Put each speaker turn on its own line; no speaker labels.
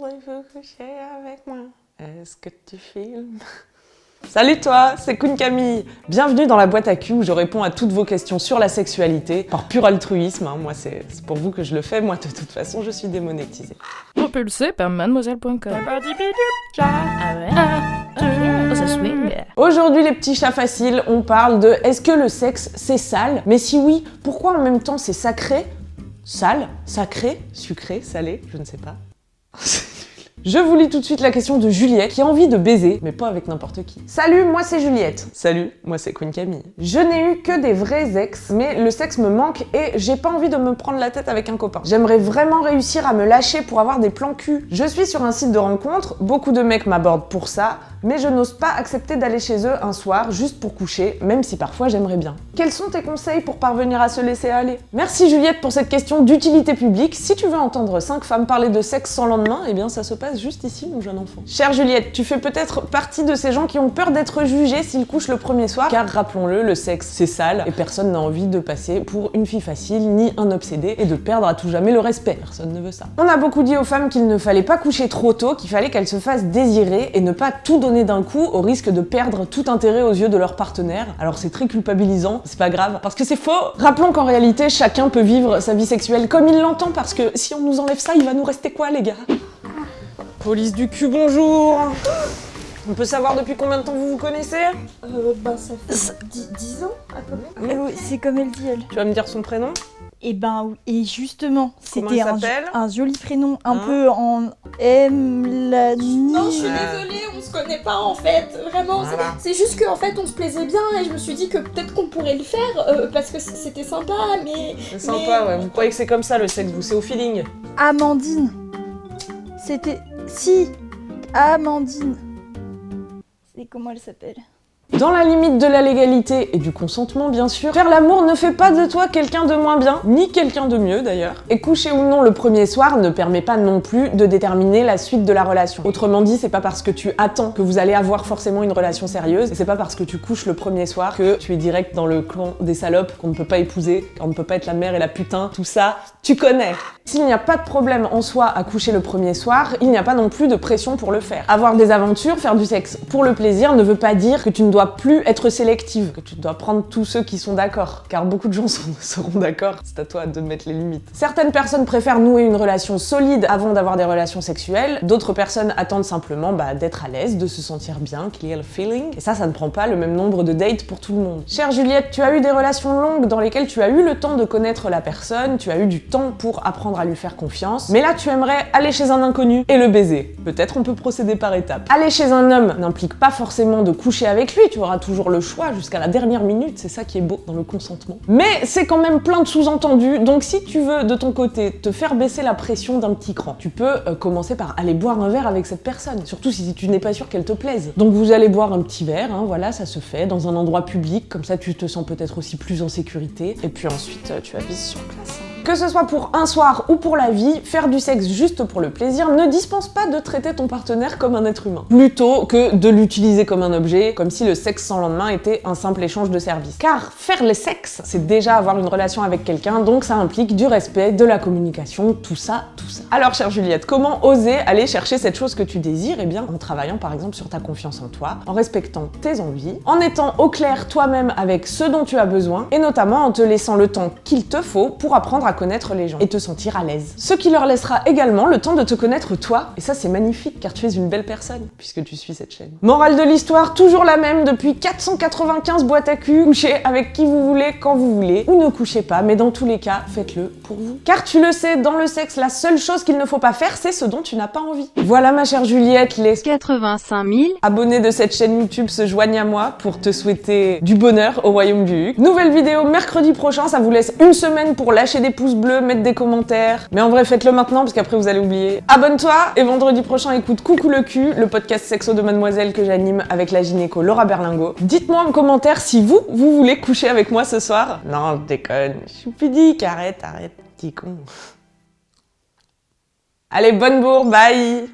voulez-vous coucher avec moi? Est-ce que tu filmes? Salut toi, c'est Queen Camille. Bienvenue dans la boîte à cul où je réponds à toutes vos questions sur la sexualité par pur altruisme. Moi, c'est pour vous que je le fais. Moi, de toute façon, je suis démonétisée.
Propulsé par mademoiselle.com. Ça swing.
Aujourd'hui, les petits chats faciles, on parle de est-ce que le sexe, c'est sale? Mais si oui, pourquoi en même temps c'est sacré? Sale? Sacré? Sucré? Salé? Je ne sais pas. Je vous lis tout de suite la question de Juliette qui a envie de baiser, mais pas avec n'importe qui. Salut, moi c'est Juliette. Salut, moi c'est Queen Camille. Je n'ai eu que des vrais ex, mais le sexe me manque et j'ai pas envie de me prendre la tête avec un copain. J'aimerais vraiment réussir à me lâcher pour avoir des plans cul. Je suis sur un site de rencontre, beaucoup de mecs m'abordent pour ça, mais je n'ose pas accepter d'aller chez eux un soir juste pour coucher, même si parfois j'aimerais bien. Quels sont tes conseils pour parvenir à se laisser aller? Merci Juliette pour cette question d'utilité publique. Si tu veux entendre 5 femmes parler de sexe sans lendemain, eh bien ça se passe juste ici, mon jeune enfant. Chère Juliette, tu fais peut-être partie de ces gens qui ont peur d'être jugés s'ils couchent le premier soir, car rappelons-le, le sexe c'est sale et personne n'a envie de passer pour une fille facile ni un obsédé et de perdre à tout jamais le respect. Personne ne veut ça. On a beaucoup dit aux femmes qu'il ne fallait pas coucher trop tôt, qu'il fallait qu'elles se fassent désirer et ne pas tout donner d'un coup au risque de perdre tout intérêt aux yeux de leur partenaire. Alors c'est très culpabilisant, c'est pas grave, parce que c'est faux. Rappelons qu'en réalité, chacun peut vivre sa vie sexuelle comme il l'entend, parce que si on nous enlève ça, il va nous rester quoi les gars? Police du cul, bonjour. On peut savoir depuis combien de temps vous vous connaissez?
Ça fait 10 ans à peu près.
Oui, c'est comme elle dit, elle.
Tu vas me dire son prénom?
Et oui, et justement,
Comment
c'était
elle s'appelle
un joli prénom, un peu en Mélanie.
Non, je suis désolée, on se connaît pas en fait, vraiment.
Voilà.
C'est juste qu'en fait on se plaisait bien et je me suis dit que peut-être qu'on pourrait le faire parce que c'était sympa, mais.
C'est sympa, ouais. Vous croyez que c'est comme ça le sexe, vous, c'est au feeling?
Amandine. C'était... Si, Amandine. C'est comment elle s'appelle?
Dans la limite de la légalité et du consentement, bien sûr, faire l'amour ne fait pas de toi quelqu'un de moins bien, ni quelqu'un de mieux d'ailleurs. Et coucher ou non le premier soir ne permet pas non plus de déterminer la suite de la relation. Autrement dit, c'est pas parce que tu attends que vous allez avoir forcément une relation sérieuse, et c'est pas parce que tu couches le premier soir que tu es direct dans le clan des salopes qu'on ne peut pas épouser, qu'on ne peut pas être la mère et la putain, tout ça, tu connais. S'il n'y a pas de problème en soi à coucher le premier soir, il n'y a pas non plus de pression pour le faire. Avoir des aventures, faire du sexe pour le plaisir ne veut pas dire que tu ne dois plus être sélective, que tu dois prendre tous ceux qui sont d'accord, car beaucoup de gens seront d'accord, c'est à toi de mettre les limites. Certaines personnes préfèrent nouer une relation solide avant d'avoir des relations sexuelles, d'autres personnes attendent simplement d'être à l'aise, de se sentir bien, qu'il y ait le feeling, et ça ne prend pas le même nombre de dates pour tout le monde. Chère Juliette, tu as eu des relations longues dans lesquelles tu as eu le temps de connaître la personne, tu as eu du temps pour apprendre à lui faire confiance, mais là tu aimerais aller chez un inconnu et le baiser. Peut-être on peut procéder par étapes. Aller chez un homme n'implique pas forcément de coucher avec lui, tu auras toujours le choix jusqu'à la dernière minute, c'est ça qui est beau dans le consentement. Mais c'est quand même plein de sous-entendus, donc si tu veux de ton côté te faire baisser la pression d'un petit cran, tu peux commencer par aller boire un verre avec cette personne, surtout si tu n'es pas sûr qu'elle te plaise. Donc vous allez boire un petit verre, voilà, ça se fait dans un endroit public, comme ça tu te sens peut-être aussi plus en sécurité, et puis ensuite tu avises sur place. Que ce soit pour un soir ou pour la vie, faire du sexe juste pour le plaisir ne dispense pas de traiter ton partenaire comme un être humain, plutôt que de l'utiliser comme un objet, comme si le sexe sans lendemain était un simple échange de services. Car faire le sexe, c'est déjà avoir une relation avec quelqu'un, donc ça implique du respect, de la communication, tout ça, tout ça. Alors chère Juliette, comment oser aller chercher cette chose que tu désires? Eh bien en travaillant par exemple sur ta confiance en toi, en respectant tes envies, en étant au clair toi-même avec ce dont tu as besoin, et notamment en te laissant le temps qu'il te faut pour apprendre à connaître les gens et te sentir à l'aise. Ce qui leur laissera également le temps de te connaître toi, et ça c'est magnifique car tu es une belle personne puisque tu suis cette chaîne. Morale de l'histoire, toujours la même depuis 495 boîtes à cul, couchez avec qui vous voulez, quand vous voulez, ou ne couchez pas, mais dans tous les cas, faites-le pour vous. Car tu le sais, dans le sexe, la seule chose qu'il ne faut pas faire, c'est ce dont tu n'as pas envie. Voilà ma chère Juliette, les
85 000
abonnés de cette chaîne YouTube se joignent à moi pour te souhaiter du bonheur au royaume du Huc. Nouvelle vidéo mercredi prochain, ça vous laisse une semaine pour lâcher des pouces bleus, mettre des commentaires. Mais en vrai, faites-le maintenant parce qu'après vous allez oublier. Abonne-toi et vendredi prochain, écoute Coucou le cul, le podcast sexo de Mademoiselle que j'anime avec la gynéco Laura Berlingot. Dites-moi en commentaire si vous voulez coucher avec moi ce soir. Non, je déconne. Je suis pudique, arrête, petit con. Allez, bonne bourre, bye!